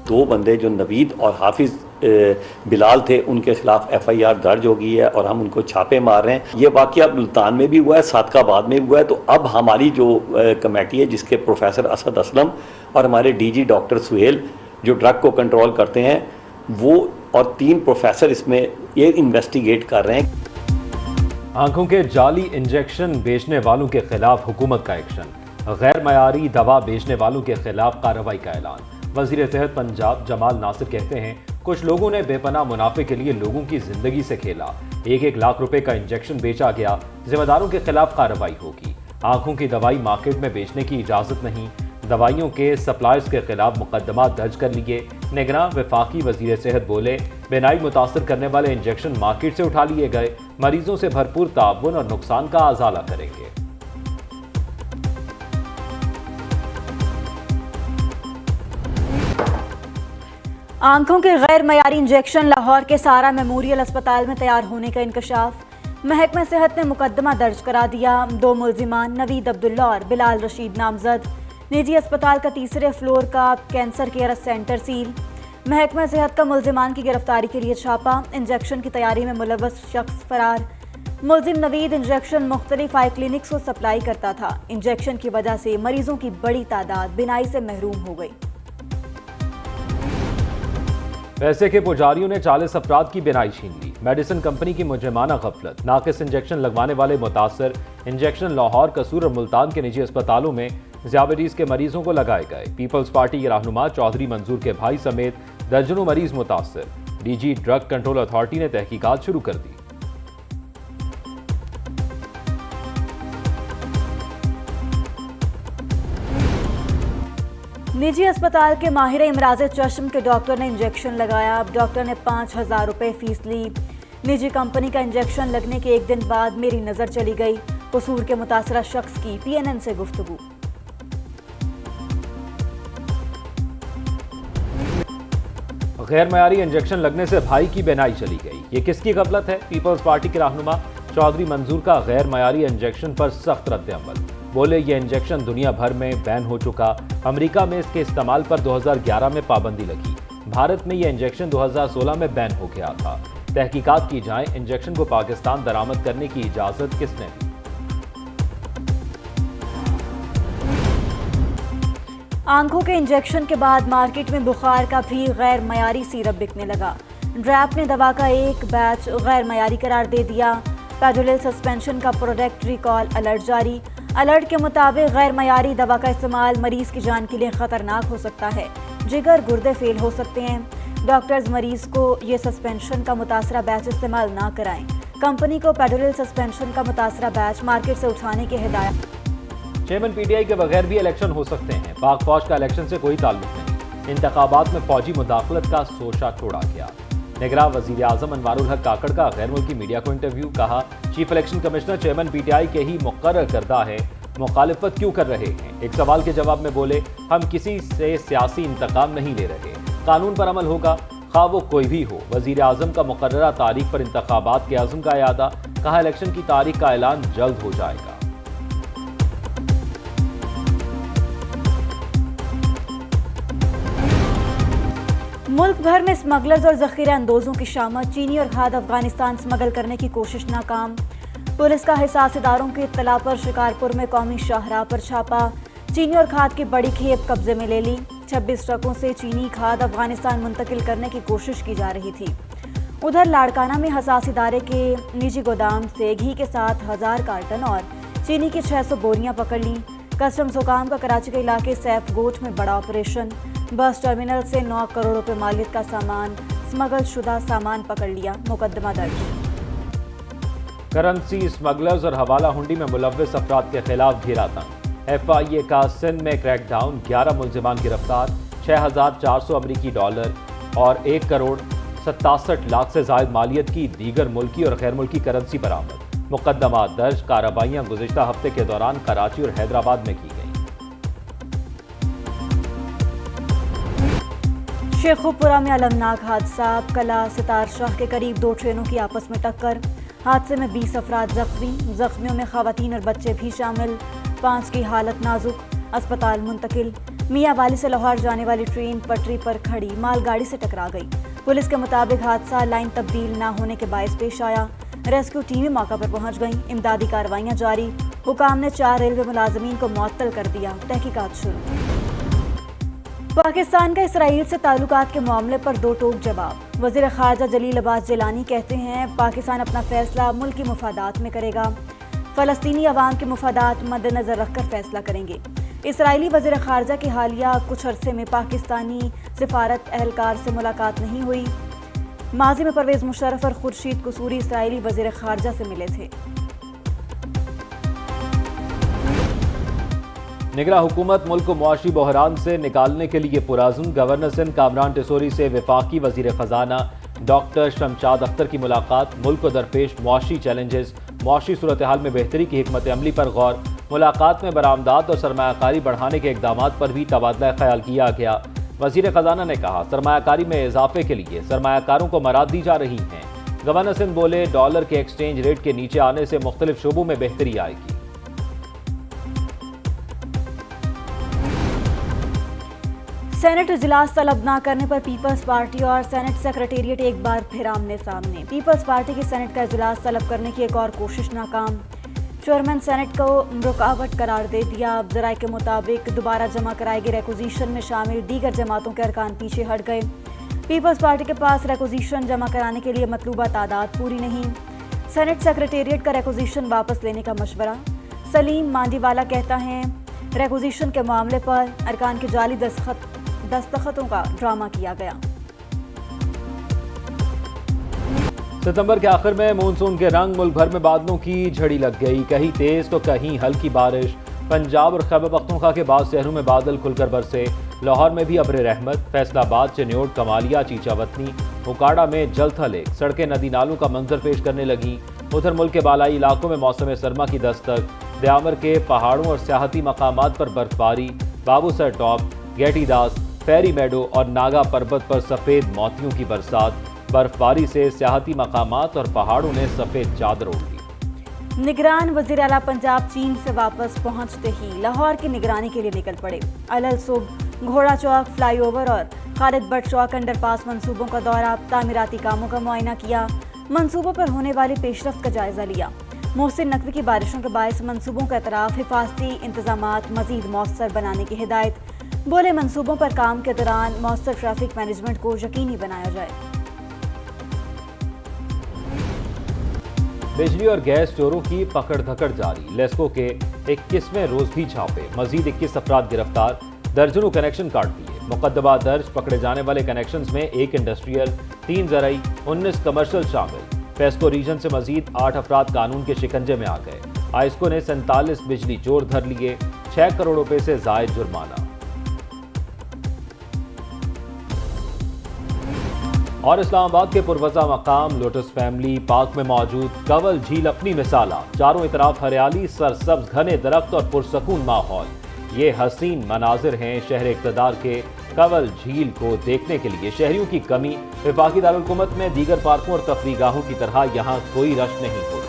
دو بندے جو نوید اور حافظ بلال تھے ان کے خلاف ایف آئی آر درج ہو گئی ہے اور ہم ان کو چھاپے مار رہے ہیں. یہ واقعہ ملتان میں بھی ہوا ہے, صادقہ آباد میں بھی ہوا ہے. تو اب ہماری جو کمیٹی ہے جس کے پروفیسر اسد اسلم اور ہمارے ڈی جی ڈاکٹر سہیل جو ڈرگ کو کنٹرول کرتے ہیں, وہ اور 3 پروفیسر اس میں یہ انویسٹیگیٹ کر رہے ہیں. آنکھوں کے جعلی انجیکشن بیچنے والوں کے خلاف حکومت کا ایکشن, غیر معیاری دوا بیچنے والوں کے خلاف کارروائی کا اعلان. وزیر صحت پنجاب جمال ناصر کہتے ہیں کچھ لوگوں نے بے پناہ منافع کے لیے لوگوں کی زندگی سے کھیلا. 1 لاکھ روپے کا انجیکشن بیچا گیا, ذمہ داروں کے خلاف کارروائی ہوگی. آنکھوں کی دوائی مارکیٹ میں بیچنے کی اجازت نہیں. دوائیوں کے سپلائرز کے خلاف مقدمات درج کر لیے. نگراں وفاقی وزیر صحت بولے بینائی متاثر کرنے والے انجیکشن مارکیٹ سے اٹھا لیے گئے. مریضوں سے بھرپور تعاون اور نقصان کا ازالہ کریں گے. آنکھوں کے غیر معیاری انجیکشن لاہور کے سارا میموریل اسپتال میں تیار ہونے کا انکشاف. محکمہ صحت نے مقدمہ درج کرا دیا. 2 ملزمان نوید عبداللہ اور بلال رشید نامزد. نجی اسپتال کا 3 فلور کا کینسر کیئر سینٹر سیل. محکمہ صحت کا ملزمان کی گرفتاری کے لیے چھاپا. انجیکشن کی تیاری میں ملوث شخص فرار. ملزم نوید انجیکشن مختلف آئی کلینکس کو سپلائی کرتا تھا. انجیکشن کی وجہ سے مریضوں کی بڑی تعداد بینائی سے محروم ہو گئی. پیسے کے پجاریوں نے 40 افراد کی بینائی چھین لی. میڈیسن کمپنی کی مجرمانہ غفلت. ناقص انجیکشن لگوانے والے متاثر. انجیکشن لاہور, قصور اور ملتان کے نجی اسپتالوں میں ذیابیطس کے مریضوں کو لگائے گئے. پیپلز پارٹی کے رہنما چودھری منظور کے بھائی سمیت درجنوں مریض متاثر. D G drug control authority نے تحقیقات شروع کر دی. نجی اسپتال کے ماہر امراض چشم کے ڈاکٹر نے انجیکشن لگایا. اب ڈاکٹر نے 5000 روپے فیس لی. نجی کمپنی کا انجیکشن لگنے کے 1 دن بعد میری نظر چلی گئی. قصور کے متاثرہ شخص کی PNN سے گفتگو. غیر معیاری انجیکشن لگنے سے بھائی کی بینائی چلی گئی. یہ کس کی غفلت ہے؟ پیپلز پارٹی کے رہنما چودھری منظور کا غیر معیاری انجیکشن پر سخت رد عمل. بولے یہ انجیکشن دنیا بھر میں بین ہو چکا. امریکہ میں اس کے استعمال پر 2011 میں پابندی لگی. بھارت میں یہ انجیکشن 2016 میں بین ہو گیا تھا. تحقیقات کی جائیں انجیکشن کو پاکستان درآمد کرنے کی اجازت کس نے دی؟ آنکھوں کے انجیکشن کے بعد مارکیٹ میں بخار کا بھی غیر معیاری سیرپ بکنے لگا. ڈریپ نے دوا کا ایک بیچ غیر معیاری قرار دے دیا. پیڈولل سسپینشن کا پروڈکٹ ریکال الرٹ جاری. الرٹ کے مطابق غیر معیاری دوا کا استعمال مریض کی جان کے لیے خطرناک ہو سکتا ہے. جگر گردے فیل ہو سکتے ہیں. ڈاکٹرز مریض کو یہ سسپینشن کا متاثرہ بیچ استعمال نہ کرائیں. کمپنی کو پیڈولل سسپینشن کا متاثرہ بیچ مارکیٹ سے اٹھانے کی ہدایت. چیئرمین PTI کے بغیر بھی الیکشن ہو سکتے ہیں. پاک فوج کا الیکشن سے کوئی تعلق نہیں. انتخابات میں فوجی مداخلت کا سوچا چھوڑا گیا. نگراں وزیر اعظم انوار الحق کاکڑ کا غیر ملکی میڈیا کو انٹرویو. کہا chief election commissioner chairman PTI کے ہی مقرر کردہ ہے, مخالفت کیوں کر رہے ہیں؟ ایک سوال کے جواب میں بولے ہم کسی سے سیاسی انتقام نہیں لے رہے. قانون پر عمل ہوگا خواہ وہ کوئی بھی ہو. وزیر اعظم کا مقررہ تاریخ پر انتخابات کے عزم کا اعادہ. کہا الیکشن کی تاریخ کا اعلان جلد ہو جائے گا. ملک بھر میں اسمگلرز اور ذخیرہ اندوزوں کی شامت. چینی اور کھاد افغانستان اسمگل کرنے کی کوشش ناکام. پولیس کا حساس اداروں کی اطلاع پر شکارپور میں قومی شاہراہ پر چھاپا. چینی اور کھاد کی بڑی کھیپ قبضے میں لے لی. 26 ٹرکوں سے چینی کھاد افغانستان منتقل کرنے کی کوشش کی جا رہی تھی. ادھر لاڑکانہ میں حساس ادارے کے نجی گودام سے گھی کے 7000 کارٹن اور چینی کی 600 بوریاں پکڑ لیں. کسٹمز حکام کا کراچی کے علاقے سیف گوٹ میں بڑا آپریشن. بس ٹرمینل سے 9 کروڑ روپے مالیت کا سامان اسمگل شدہ سامان پکڑ لیا. مقدمہ درج. کرنسی اسمگلرز اور حوالہ ہنڈی میں ملوث افراد کے خلاف گھیرا تنگ. FIA کا سندھ میں کریک ڈاؤن. 11 ملزمان گرفتار. 6400 امریکی ڈالر اور 1 کروڑ 67 لاکھ سے زائد مالیت کی دیگر ملکی اور غیر ملکی کرنسی برآمد. مقدمات درج. کارروائیاں گزشتہ ہفتے کے دوران کراچی اور حیدرآباد میں کی گئیں. شیخوپورہ میں المناک حادثہ. کلا ستار شاہ کے قریب 2 ٹرینوں کی آپس میں ٹکر. حادثے میں 20 افراد زخمی. زخمیوں میں خواتین اور بچے بھی شامل. 5 کی حالت نازک. اسپتال منتقل. میاں والی سے لاہور جانے والی ٹرین پٹری پر کھڑی مال گاڑی سے ٹکرا گئی۔ پولیس کے مطابق حادثہ لائن تبدیل نہ ہونے کے باعث پیش آیا۔ ریسکیو ٹیمیں موقع پر پہنچ گئیں، امدادی کارروائیاں جاری۔ حکام نے 4 ریلوے ملازمین کو معطل کر دیا، تحقیقات شروع۔ پاکستان کا اسرائیل سے تعلقات کے معاملے پر دو ٹوک جواب۔ وزیر خارجہ جلیل عباس جیلانی کہتے ہیں پاکستان اپنا فیصلہ ملکی مفادات میں کرے گا، فلسطینی عوام کے مفادات مد نظر رکھ کر فیصلہ کریں گے۔ اسرائیلی وزیر خارجہ کی حالیہ کچھ عرصے میں پاکستانی سفارت اہلکار سے ملاقات نہیں ہوئی۔ ماضی میں پرویز مشرف اور خورشید قصوری اسرائیلی وزیر خارجہ سے ملے تھے۔ نگراں حکومت ملک کو معاشی بحران سے نکالنے کے لیے پرعزم۔ گورنر سندھ کامران ٹیسوری سے وفاقی وزیر خزانہ ڈاکٹر شمشاد اختر کی ملاقات۔ ملک کو درپیش معاشی چیلنجز، معاشی صورتحال میں بہتری کی حکمت عملی پر غور۔ ملاقات میں برآمدات اور سرمایہ کاری بڑھانے کے اقدامات پر بھی تبادلہ خیال کیا گیا۔ وزیر خزانہ نے کہا سرمایہ کاری میں اضافے کے لیے سرمایہ کاروں کو مراعات دی جا رہی ہیں۔ گورنر سندھ بولے ڈالر کے ایکسچینج ریٹ کے نیچے آنے سے مختلف شعبوں میں بہتری آئے گی۔ سینٹ اجلاس طلب نہ کرنے پر پیپلز پارٹی اور سینٹ سیکریٹریٹ ایک بار پھر آمنے سامنے۔ پیپلز پارٹی کی سینٹ کا اجلاس طلب کرنے کی ایک اور کوشش ناکام۔ چیئرمین سینٹ کو رکاوٹ قرار دے دیا۔ ذرائع کے مطابق دوبارہ جمع کرائے گئے ریکوزیشن میں شامل دیگر جماعتوں کے ارکان پیچھے ہٹ گئے۔ پیپلز پارٹی کے پاس ریکوزیشن جمع کرانے کے لیے مطلوبہ تعداد پوری نہیں۔ سینٹ سیکریٹریٹ کا ریکوزیشن واپس لینے کا مشورہ۔ سلیم مانڈی والا کہتا ہے ریکوزیشن کے معاملے پر ارکان کے جعلی دستخطوں کا ڈرامہ کیا گیا۔ ستمبر کے آخر میں مونسون کے رنگ، ملک بھر میں بادلوں کی جھڑی لگ گئی، کہیں تیز تو کہیں ہلکی بارش۔ پنجاب اور خیبر پختونخوا کے بعض شہروں میں بادل کھل کر برسے۔ لاہور میں بھی ابر رحمت، فیصل آباد، چنیوٹ، کمالیہ، چیچا وطنی، اوکاڑا میں جل تھل ایک، سڑکیں ندی نالوں کا منظر پیش کرنے لگیں۔ ادھر ملک کے بالائی علاقوں میں موسم سرما کی دستک، دیامر کے پہاڑوں اور سیاحتی مقامات پر برف باری، بابو سر ٹاپ، گیٹی داس، پیری میڈو اور ناگا پربت پر سفید موتیوں کی برسات۔ برف باری سے سیاحتی مقامات اور پہاڑوں نے سفید چادر اوڑھ لی۔ نگران وزیر اعلیٰ پنجاب چین سے واپس پہنچتے ہی لاہور کی نگرانی کے لیے نکل پڑے۔ الل صبح گھوڑا چوک فلائی اوور اور خالد بٹ چوک انڈر پاس منصوبوں کا دورہ، تعمیراتی کاموں کا معائنہ کیا، منصوبوں پر ہونے والی پیش رفت کا جائزہ لیا۔ محسن نقوی کی بارشوں کے باعث منصوبوں کا اعتراف، حفاظتی انتظامات مزید مؤثر بنانے کی ہدایت۔ بولے منصوبوں پر کام کے دوران مؤثر ٹریفک مینجمنٹ کو یقینی بنایا جائے۔ بجلی اور گیس چوروں کی پکڑ دھکڑ جاری، لیسکو کے 21ویں روز بھی چھاپے، مزید 21 افراد گرفتار، درجنوں کنیکشن کاٹ دیے۔ مقدمہ درج، پکڑے جانے والے کنیکشنز میں 1 انڈسٹریل، 3 زرعی، 19 کمرشل شامل۔ پیسکو ریجن سے مزید 8 افراد قانون کے شکنجے میں آ گئے۔ آئسکو نے 47 بجلی چور دھر لیے، 6 کروڑ روپے سے زائد جرمانہ۔ اور اسلام آباد کے پروزہ مقام لوٹس فیملی پارک میں موجود کنول جھیل اپنی مثالہ، چاروں اطراف ہریالی، سرسبز گھنے درخت اور پرسکون ماحول۔ یہ حسین مناظر ہیں شہر اقتدار کے کنول جھیل کو دیکھنے کے لیے شہریوں کی کمی۔ وفاقی دارالحکومت میں دیگر پارکوں اور تفریح گاہوں کی طرح یہاں کوئی رش نہیں ہوتا۔